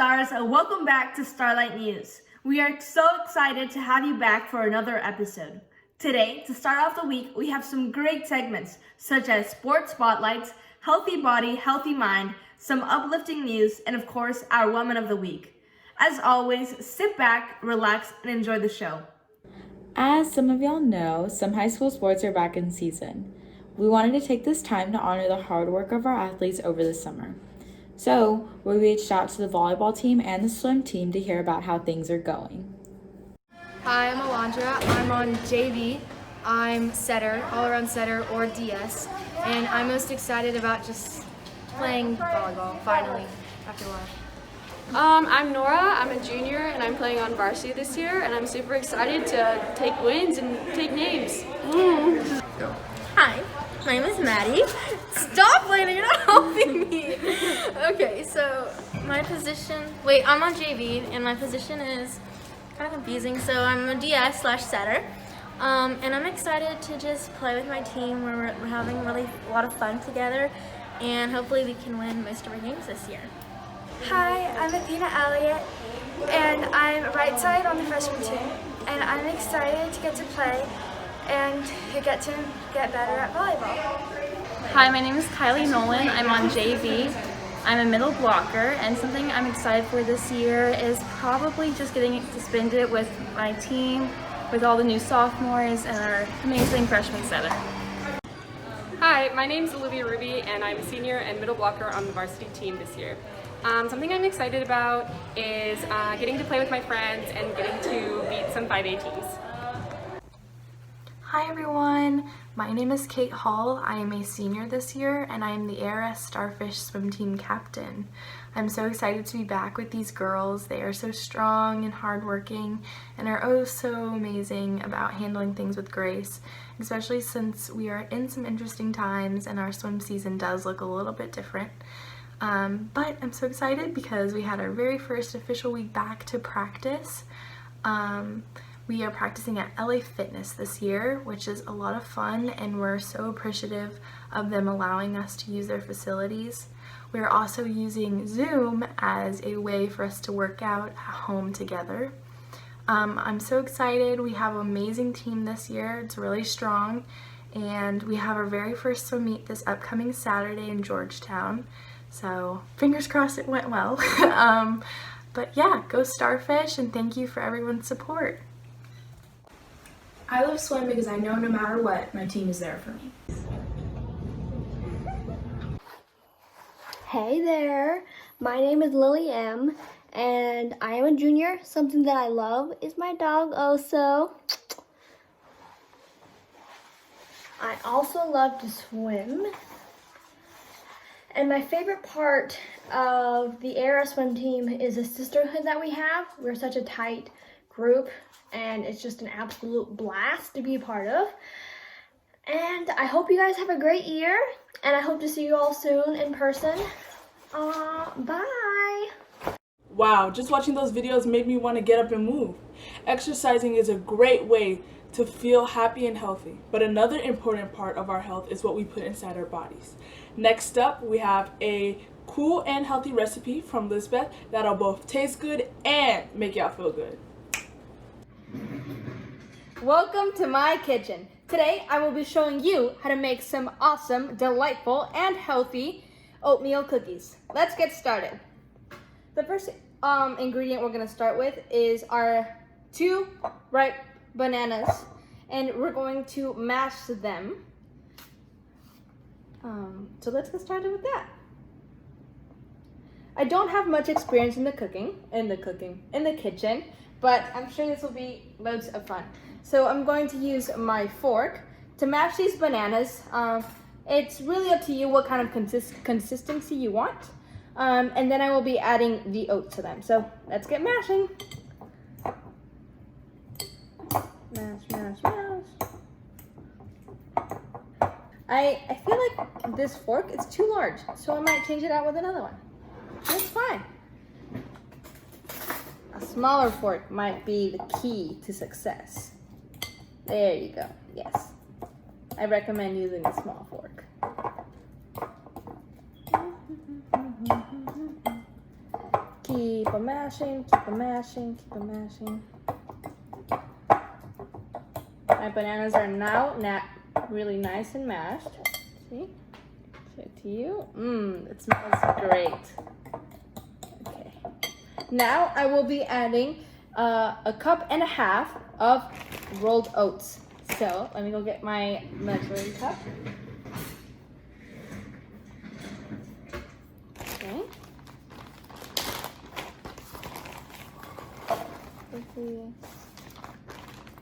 stars, welcome back to Starlight News. We are so excited to have you back for another episode. Today, to start off the week, we have some great segments such as sports spotlights, healthy body, healthy mind, some uplifting news, and of course, our Woman of the Week. As always, sit back, relax, and enjoy the show. As some of y'all know, some high school sports are back in season. We wanted to take this time to honor the hard work of our athletes over the summer. So, we reached out to the volleyball team and the swim team to hear about how things are going. Hi, I'm Alondra. I'm on JV. I'm setter, all-around setter, or DS. And I'm most excited about just playing volleyball, finally, after a while. I'm Nora. I'm a junior, and I'm playing on varsity this year, and I'm super excited to take wins and take names. Hi, my name is Maddie. Stop, Lena, you're not helping me. Okay, so my position, I'm on JV, and my position is kind of confusing. So I'm a DS/setter, and I'm excited to just play with my team where we're having really a lot of fun together, and hopefully we can win most of our games this year. Hi, I'm Athena Elliott, and I'm right side on the freshman team, and I'm excited to get to play and to get better at volleyball. Hi, my name is Kylie Nolan. I'm on JV. I'm a middle blocker, and something I'm excited for this year is probably just getting to spend it with my team, with all the new sophomores and our amazing freshman setter. Hi, my name's Olivia Ruby, and I'm a senior and middle blocker on the varsity team this year. Something I'm excited about is getting to play with my friends and getting to beat some 5A teams. Hi everyone, my name is Kate Hall. I am a senior this year and I am the ARS Starfish swim team captain. I'm so excited to be back with these girls. They are so strong and hardworking and are oh so amazing about handling things with grace, especially since we are in some interesting times and our swim season does look a little bit different. But I'm so excited because we had our very first official week back to practice. We are practicing at LA Fitness this year, which is a lot of fun, and we're so appreciative of them allowing us to use their facilities. We're also using Zoom as a way for us to work out at home together. I'm so excited. We have an amazing team this year. It's really strong, and we have our very first swim meet this upcoming Saturday in Georgetown. So fingers crossed it went well. But yeah, go Starfish, and thank you for everyone's support. I love swim because I know no matter what, my team is there for me. Hey there, my name is Lily M, and I am a junior. Something that I love is my dog Oso. I also love to swim. And my favorite part of the ARS swim team is the sisterhood that we have. We're such a tight group, and it's just an absolute blast to be a part of. And I hope you guys have a great year, and I hope to see you all soon in person. Bye! Wow, just watching those videos made me want to get up and move. Exercising is a great way to feel happy and healthy, but another important part of our health is what we put inside our bodies. Next up, we have a cool and healthy recipe from Lisbeth that'll both taste good and make y'all feel good. Welcome to my kitchen. Today I will be showing you how to make some awesome, delightful, and healthy oatmeal cookies. Let's get started. The first ingredient we're going to start with is our 2 ripe bananas, and we're going to mash them. So let's get started with that. I don't have much experience in the kitchen, but I'm sure this will be loads of fun. So I'm going to use my fork to mash these bananas. It's really up to you what kind of consistency you want. And then I will be adding the oats to them. So let's get mashing. Mash, mash, mash. I feel like this fork is too large, so I might change it out with another one. That's fine. A smaller fork might be the key to success. There you go. Yes. I recommend using a small fork. Keep on mashing, keep on mashing, keep on mashing. My bananas are now really nice and mashed. See? Show it to you. It smells great. Okay. Now I will be adding 1.5 cups of rolled oats. So let me go get my measuring cup. Okay.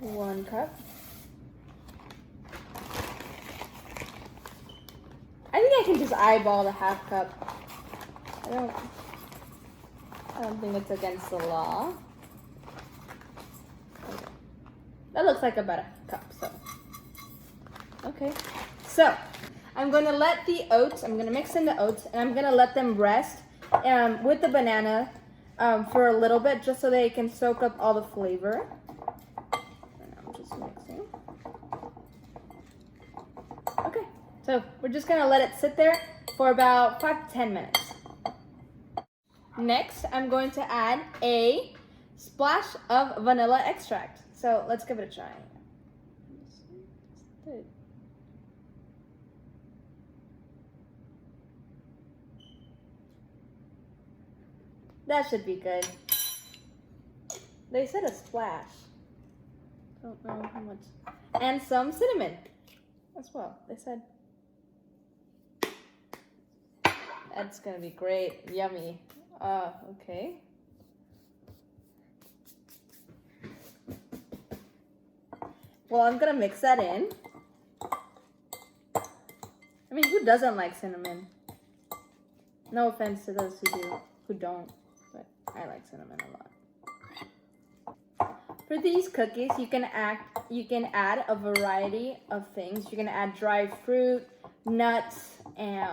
1 cup. I think I can just eyeball the 1/2 cup. I don't think it's against the law. Okay. That looks like about 1 cup, so. Okay. So, I'm going to let the oats, I'm going to mix in the oats, and I'm going to let them rest with the banana for a little bit, just so they can soak up all the flavor. And I'm just mixing. Okay. So we're just gonna let it sit there for about 5 to 10 minutes. Next, I'm going to add a splash of vanilla extract. So let's give it a try. That should be good. They said a splash. Don't know how much. And some cinnamon as well. They said. That's gonna be great. Yummy. Okay. Well, I'm gonna mix that in. I mean, who doesn't like cinnamon? No offense to those who don't, but I like cinnamon a lot. For these cookies, you can add a variety of things. You can add dried fruit, nuts,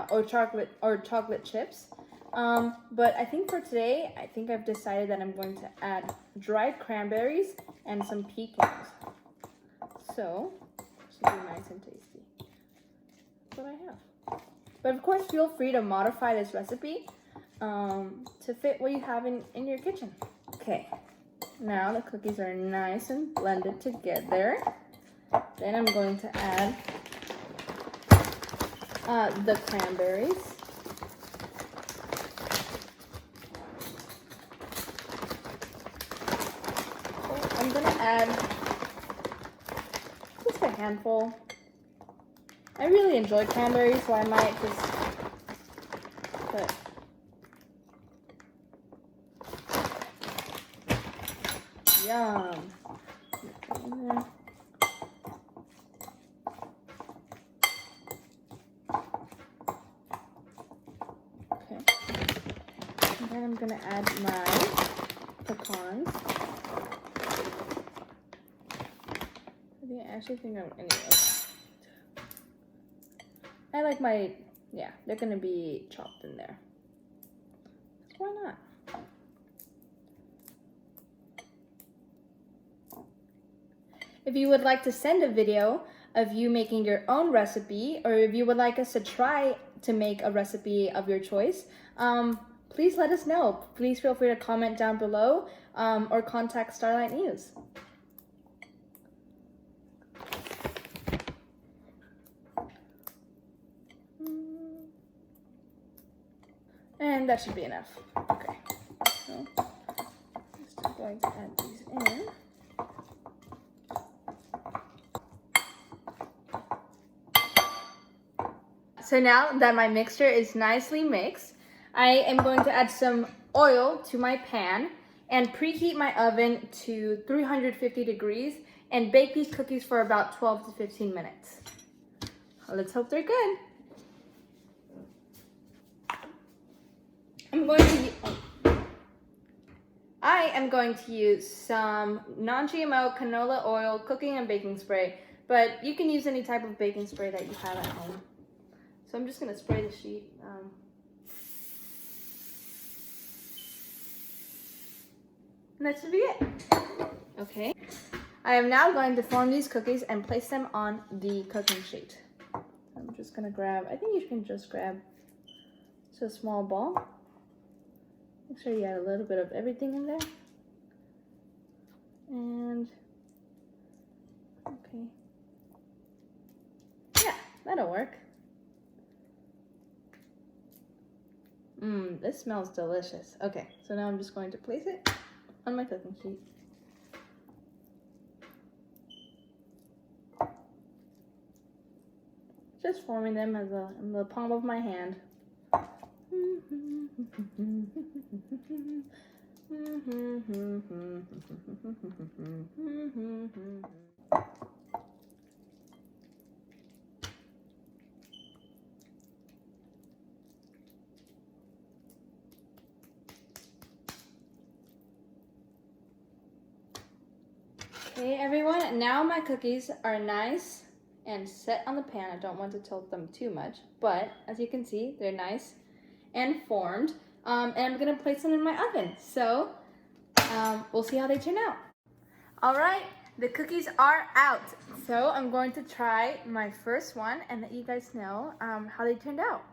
or chocolate chips. But I think for today, I think I've decided that I'm going to add dried cranberries and some pecans. So, it should be nice and tasty. That's what I have. But of course, feel free to modify this recipe to fit what you have in your kitchen. Okay, now the cookies are nice and blended together. Then I'm going to add the cranberries. So I'm gonna add just a handful. I really enjoy cranberries, so I might just put yum. Then I'm gonna add my pecans. I actually think I like my, yeah, they're gonna be chopped in there. Why not? If you would like to send a video of you making your own recipe, or if you would like us to try to make a recipe of your choice, please let us know. Please feel free to comment down below or contact Starlight News. And that should be enough. Okay, so just going to add these in. So now that my mixture is nicely mixed, I am going to add some oil to my pan and preheat my oven to 350 degrees and bake these cookies for about 12 to 15 minutes. Let's hope they're good. I am going to use some non-GMO canola oil cooking and baking spray, but you can use any type of baking spray that you have at home. So I'm just gonna spray the sheet. And that should be it. Okay. I am now going to form these cookies and place them on the cooking sheet. I'm just gonna grab, I think you can just grab just a small ball. Make sure you add a little bit of everything in there. And, okay. Yeah, that'll work. This smells delicious. Okay, so now I'm just going to place it on my cooking sheet. Just forming them as in the palm of my hand. Okay, everyone, now my cookies are nice and set on the pan. I don't want to tilt them too much, but as you can see, they're nice and formed. And I'm gonna place them in my oven. So we'll see how they turn out. All right, the cookies are out. So I'm going to try my first one and let you guys know how they turned out.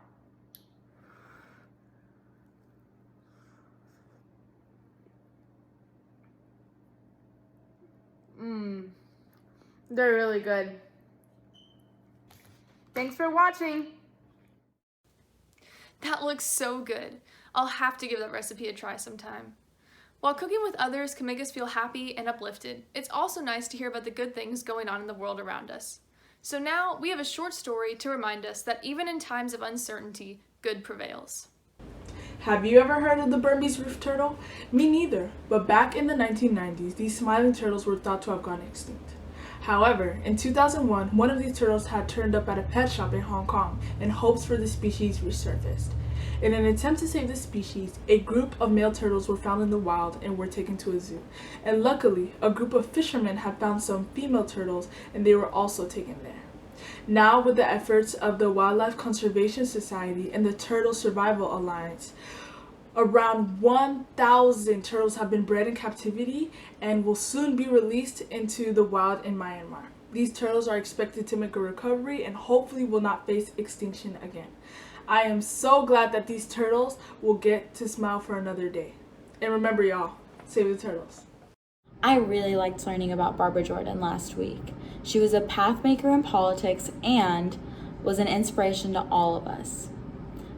They're really good. Thanks for watching. That looks so good. I'll have to give that recipe a try sometime. While cooking with others can make us feel happy and uplifted, it's also nice to hear about the good things going on in the world around us. So now we have a short story to remind us that even in times of uncertainty, good prevails. Have you ever heard of the Burmese roof turtle? Me neither, but back in the 1990s, these smiling turtles were thought to have gone extinct. However, in 2001, one of these turtles had turned up at a pet shop in Hong Kong, and hopes for the species resurfaced. In an attempt to save the species, a group of male turtles were found in the wild and were taken to a zoo. And luckily, a group of fishermen had found some female turtles, and they were also taken there. Now, with the efforts of the Wildlife Conservation Society and the Turtle Survival Alliance, around 1,000 turtles have been bred in captivity and will soon be released into the wild in Myanmar. These turtles are expected to make a recovery and hopefully will not face extinction again. I am so glad that these turtles will get to smile for another day. And remember, y'all, save the turtles. I really liked learning about Barbara Jordan last week. She was a path maker in politics and was an inspiration to all of us.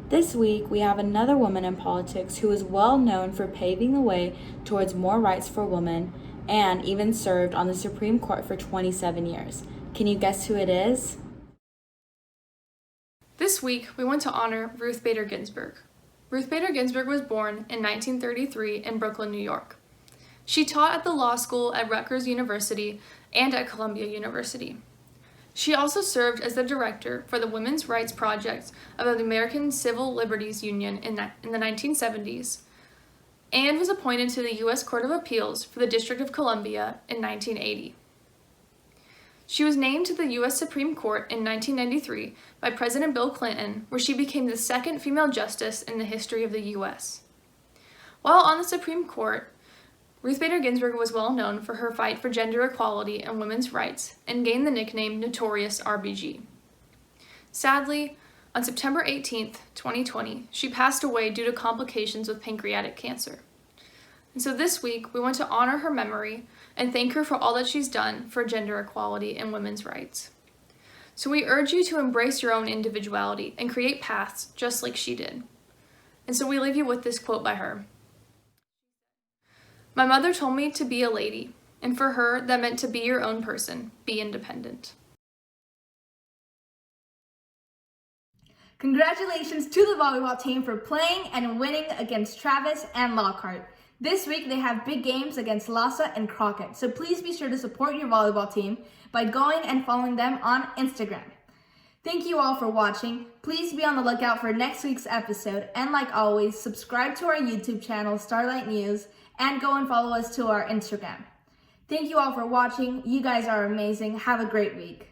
This week, we have another woman in politics who is well known for paving the way towards more rights for women and even served on the Supreme Court for 27 years. Can you guess who it is? This week, we want to honor Ruth Bader Ginsburg. Ruth Bader Ginsburg was born in 1933 in Brooklyn, New York. She taught at the law school at Rutgers University and at Columbia University. She also served as the director for the Women's Rights Project of the American Civil Liberties Union in the 1970s, and was appointed to the U.S. Court of Appeals for the District of Columbia in 1980. She was named to the U.S. Supreme Court in 1993 by President Bill Clinton, where she became the second female justice in the history of the U.S. While on the Supreme Court, Ruth Bader Ginsburg was well known for her fight for gender equality and women's rights and gained the nickname Notorious RBG. Sadly, on September 18, 2020, she passed away due to complications with pancreatic cancer. And so this week, we want to honor her memory and thank her for all that she's done for gender equality and women's rights. So we urge you to embrace your own individuality and create paths just like she did. And so we leave you with this quote by her. "My mother told me to be a lady, and for her, that meant to be your own person, be independent." Congratulations to the volleyball team for playing and winning against Travis and Lockhart. This week they have big games against Lhasa and Crockett, so please be sure to support your volleyball team by going and following them on Instagram. Thank you all for watching. Please be on the lookout for next week's episode, and like always, subscribe to our YouTube channel, Starlight News, and go and follow us to our Instagram. Thank you all for watching. You guys are amazing. Have a great week.